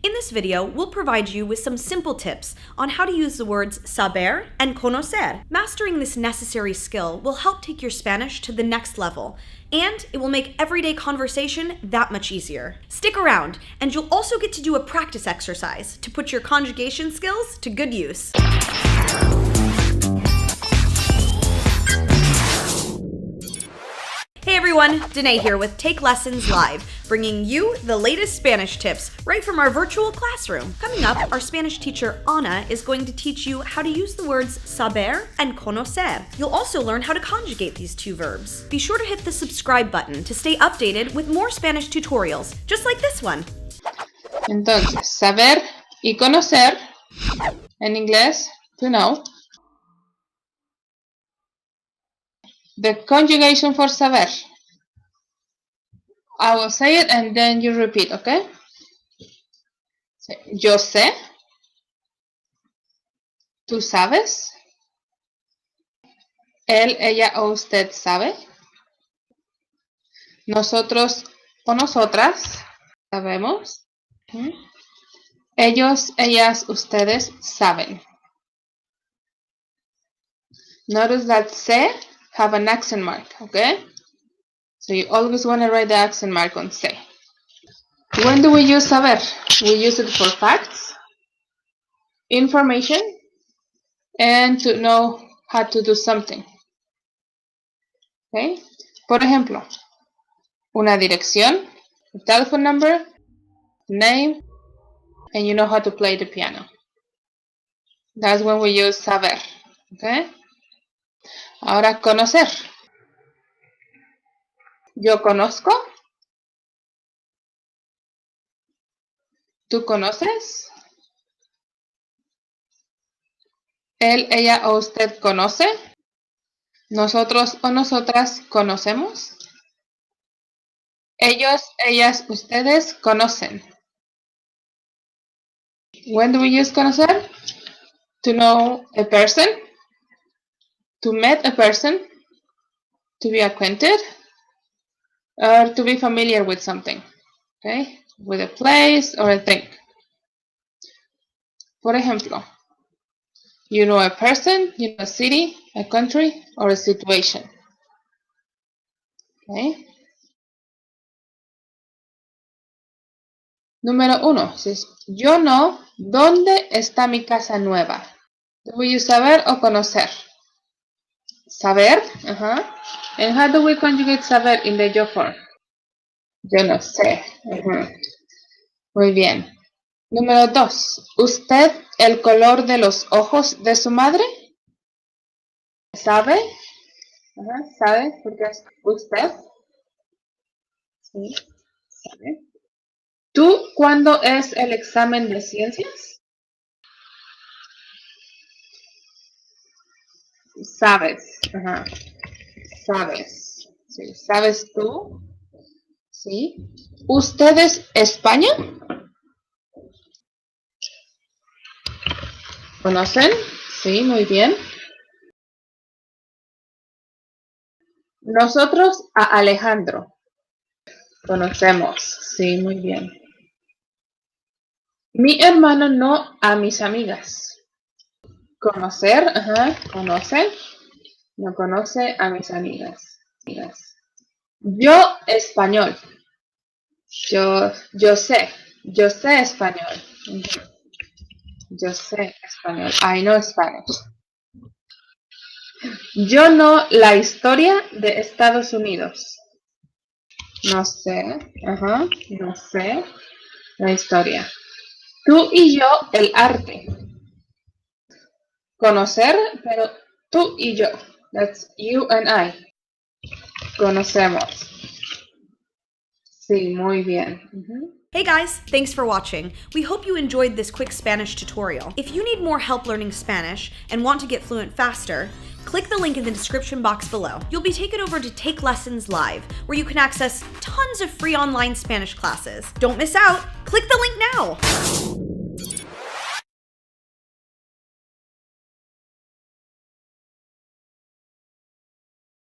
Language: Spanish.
In this video, we'll provide you with some simple tips on how to use the words saber and conocer. Mastering this necessary skill will help take your Spanish to the next level, and it will make everyday conversation that much easier. Stick around, and you'll also get to do a practice exercise to put your conjugation skills to good use. Hey everyone, Danae here with Take Lessons Live, bringing you the latest Spanish tips right from our virtual classroom. Coming up, our Spanish teacher Ana is going to teach you how to use the words saber and conocer. You'll also learn how to conjugate these two verbs. Be sure to hit the subscribe button to stay updated with more Spanish tutorials, just like this one. Entonces, saber y conocer, en inglés, to know. The conjugation for saber. I will say it and then you repeat, okay? Yo sé. Tú sabes. Él, ella o usted sabe. Nosotros o nosotras sabemos. Ellos, ellas, ustedes saben. Notice that se have an accent mark, okay? So you always want to write the accent mark on se. When do we use saber? We use it for facts, information, and to know how to do something. Okay? Por ejemplo, una dirección, a telephone number, name, and you know how to play the piano. That's when we use saber. Okay? Ahora, conocer. Yo conozco. ¿Tú conoces? Él, ella o usted conoce. Nosotros o nosotras conocemos. Ellos, ellas, ustedes conocen. When do we use conocer? To know a person. To meet a person. To be acquainted. Or to be familiar with something. Okay? With a place or a thing. Por ejemplo, you know a person, you know a city, a country, or a situation. Okay? Número 1. Yo no, ¿dónde está mi casa nueva? Do we use saber o conocer? Saber. And how do we conjugate saber in the yo form? Yo no sé. Muy bien. Número 2. ¿Usted el color de los ojos de su madre? ¿Sabe? ¿Sabe? Porque es usted. Sí. ¿Sabe? ¿Tú cuándo es el examen de ciencias? Sabes. Sabes. Sí. ¿Sabes tú? Sí. ¿Ustedes España? ¿Conocen? Sí, muy bien. Nosotros a Alejandro. Conocemos. Sí, muy bien. Mi hermano no a mis amigas. Conocer. Conoce. No conoce a mis amigas. Yo español. Yo sé. Yo sé español. Yo sé español. I know Spanish. Yo no la historia de Estados Unidos. No sé. No sé la historia. Tú y yo el arte. Conocer, pero tú y yo. That's you and I. Conocemos. Sí, muy bien. Hey guys, thanks for watching. We hope you enjoyed this quick Spanish tutorial. If you need more help learning Spanish and want to get fluent faster, click the link in the description box below. You'll be taken over to Take Lessons Live, where you can access tons of free online Spanish classes. Don't miss out. Click the link now.